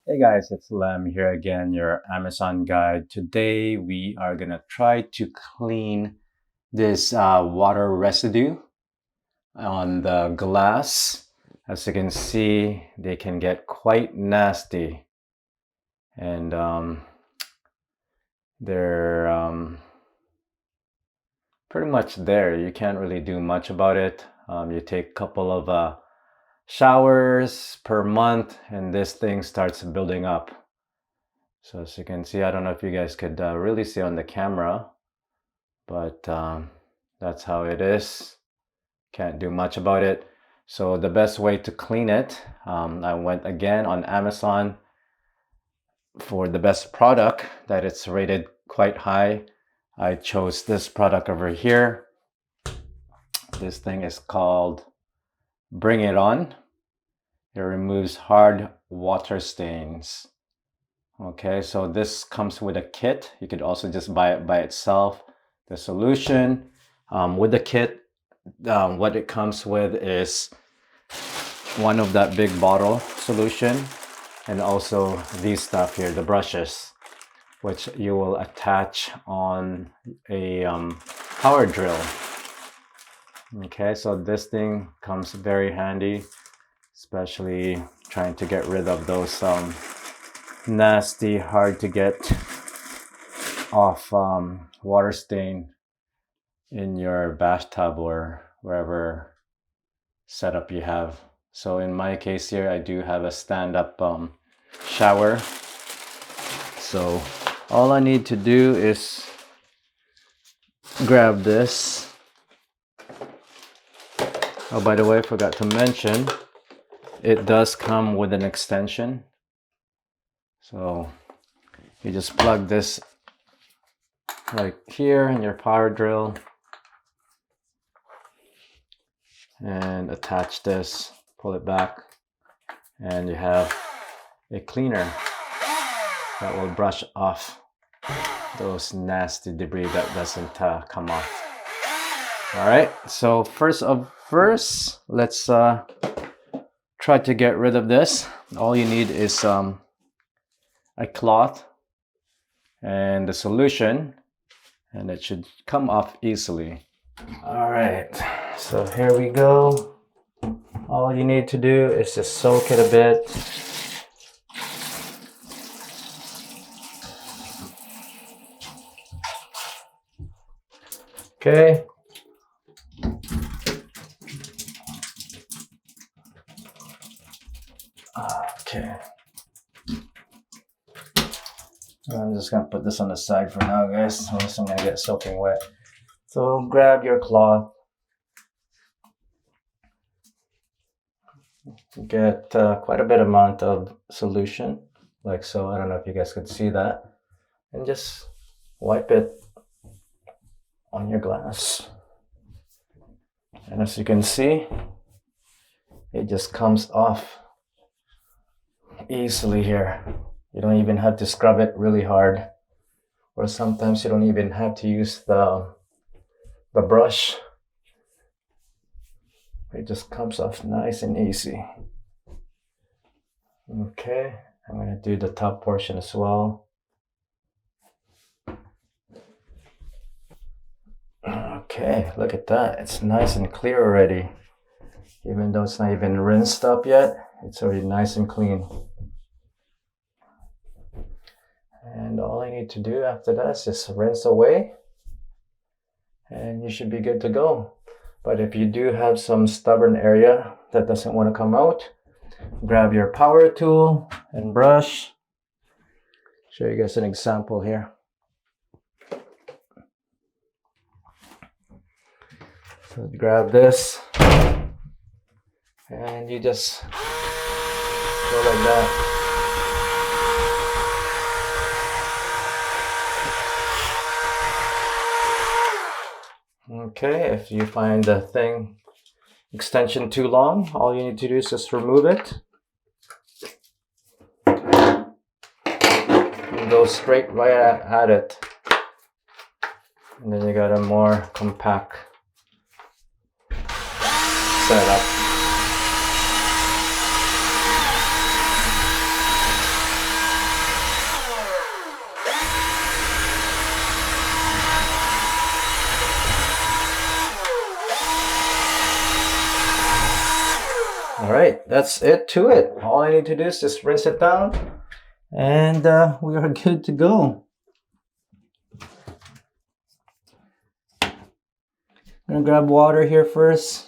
Hey guys, it's Lem here again, your Amazon guide. Today we are gonna try to clean this water residue on the glass. As you can see, they can get quite nasty, and they're pretty much there. You can't really do much about it. You take a couple of showers per month, and this thing starts building up. So as you can see, I don't know if you guys could really see on the camera, but that's how it is. Can't do much about it. So the best way to clean it, I went again on Amazon for the best product that it's rated quite high. I chose this product over here. This thing is called Bring It On. It removes hard water stains. Okay, so this comes with a kit. You could also just buy it by itself. The solution with the kit, what it comes with is one of that big bottle solution, and also these stuff here, the brushes, which you will attach on a power drill. Okay, so this thing comes very handy, especially trying to get rid of those nasty, hard to get off water stain in your bathtub or wherever setup you have. So in my case here, I do have a stand-up shower. So all I need to do is grab this. Oh, by the way, I forgot to mention, it does come with an extension. So you just plug this right here in your power drill and attach this, pull it back, and you have a cleaner that will brush off those nasty debris that doesn't come off. All right, so first, let's try to get rid of this. All you need is a cloth and the solution, and it should come off easily. All right, so here we go. All you need to do is just soak it a bit. Okay. Okay. I'm just gonna put this on the side for now, guys, unless I'm gonna get soaking wet. So grab your cloth. Get quite a bit amount of solution, like so. I don't know if you guys could see that. And just wipe it on your glass. And as you can see, it just comes off easily here. You don't even have to scrub it really hard, or sometimes you don't even have to use the brush. It just comes off nice and easy. Okay, I'm going to do the top portion as well. Okay, look at that. It's nice and clear already. Even though it's not even rinsed up yet, it's already nice and clean. And all I need to do after that is just rinse away, and you should be good to go. But if you do have some stubborn area that doesn't want to come out, grab your power tool and brush. Show you guys an example here. So grab this, and you just go like that. Okay, if you find the thing extension too long, all you need to do is just remove it and go straight right at it. And then you got a more compact setup. that's it to it. All I need to do is just rinse it down, and we are good to go. I'm gonna grab water here first.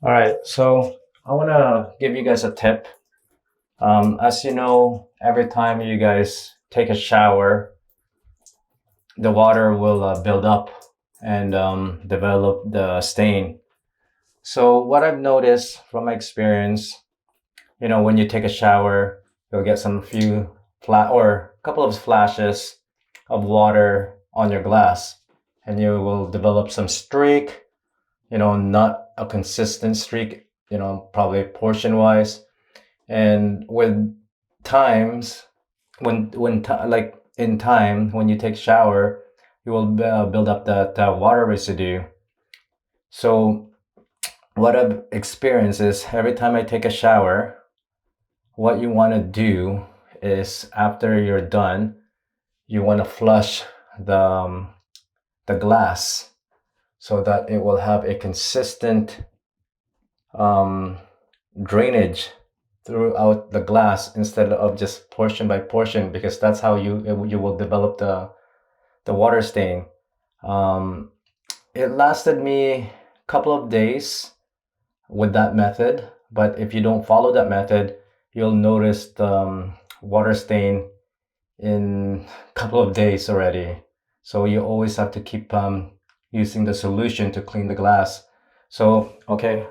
All right, so I want to give you guys a tip. As you know, every time you guys take a shower, the water will build up and develop the stain. So what I've noticed from my experience, you know, when you take a shower, you'll get some few flat or a couple of splashes of water on your glass, and you will develop some streak, you know, not a consistent streak, you know, probably portion wise. And with times, like in time, when you take shower, you will build up that water residue. So what I've experienced is every time I take a shower, what you want to do is after you're done, you want to flush the glass so that it will have a consistent drainage throughout the glass instead of just portion by portion, because that's how you will develop the water stain. It lasted me a couple of days with that method, but if you don't follow that method, you'll notice the water stain in a couple of days already. So you always have to keep using the solution to clean the glass. So, okay,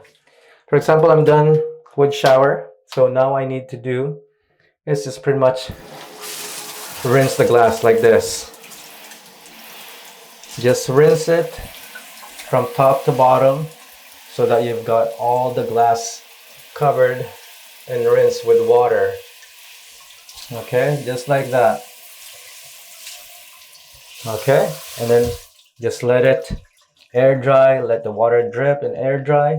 for example, I'm done with shower. So now I need to do is just pretty much rinse the glass like this. Just rinse it from top to bottom so that you've got all the glass covered and rinsed with water. Okay, just like that. Okay, and then just let it air dry, let the water drip and air dry,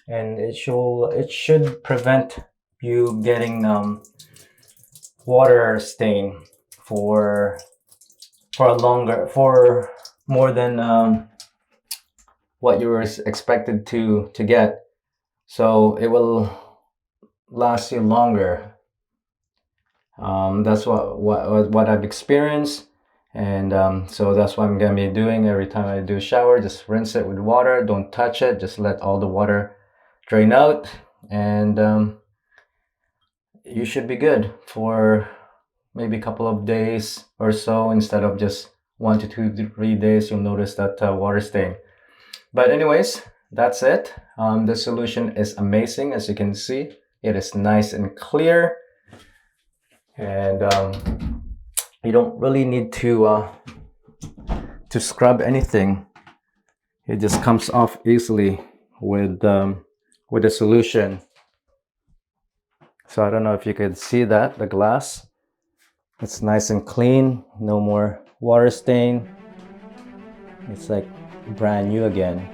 and it should prevent you getting water stain for more than what you were expected to get. So it will last you longer. That's what I've experienced. And so that's what I'm gonna be doing every time I do a shower. Just rinse it with water, don't touch it, just let all the water drain out, and you should be good for maybe a couple of days or so. Instead of just 1 to 2 to 3 days, you'll notice that water stain. But anyways, that's it. The solution is amazing. As you can see, it is nice and clear, and you don't really need to scrub anything. It just comes off easily with the solution. So I don't know if you could see that, the glass. It's nice and clean, no more water stain. It's like brand new again.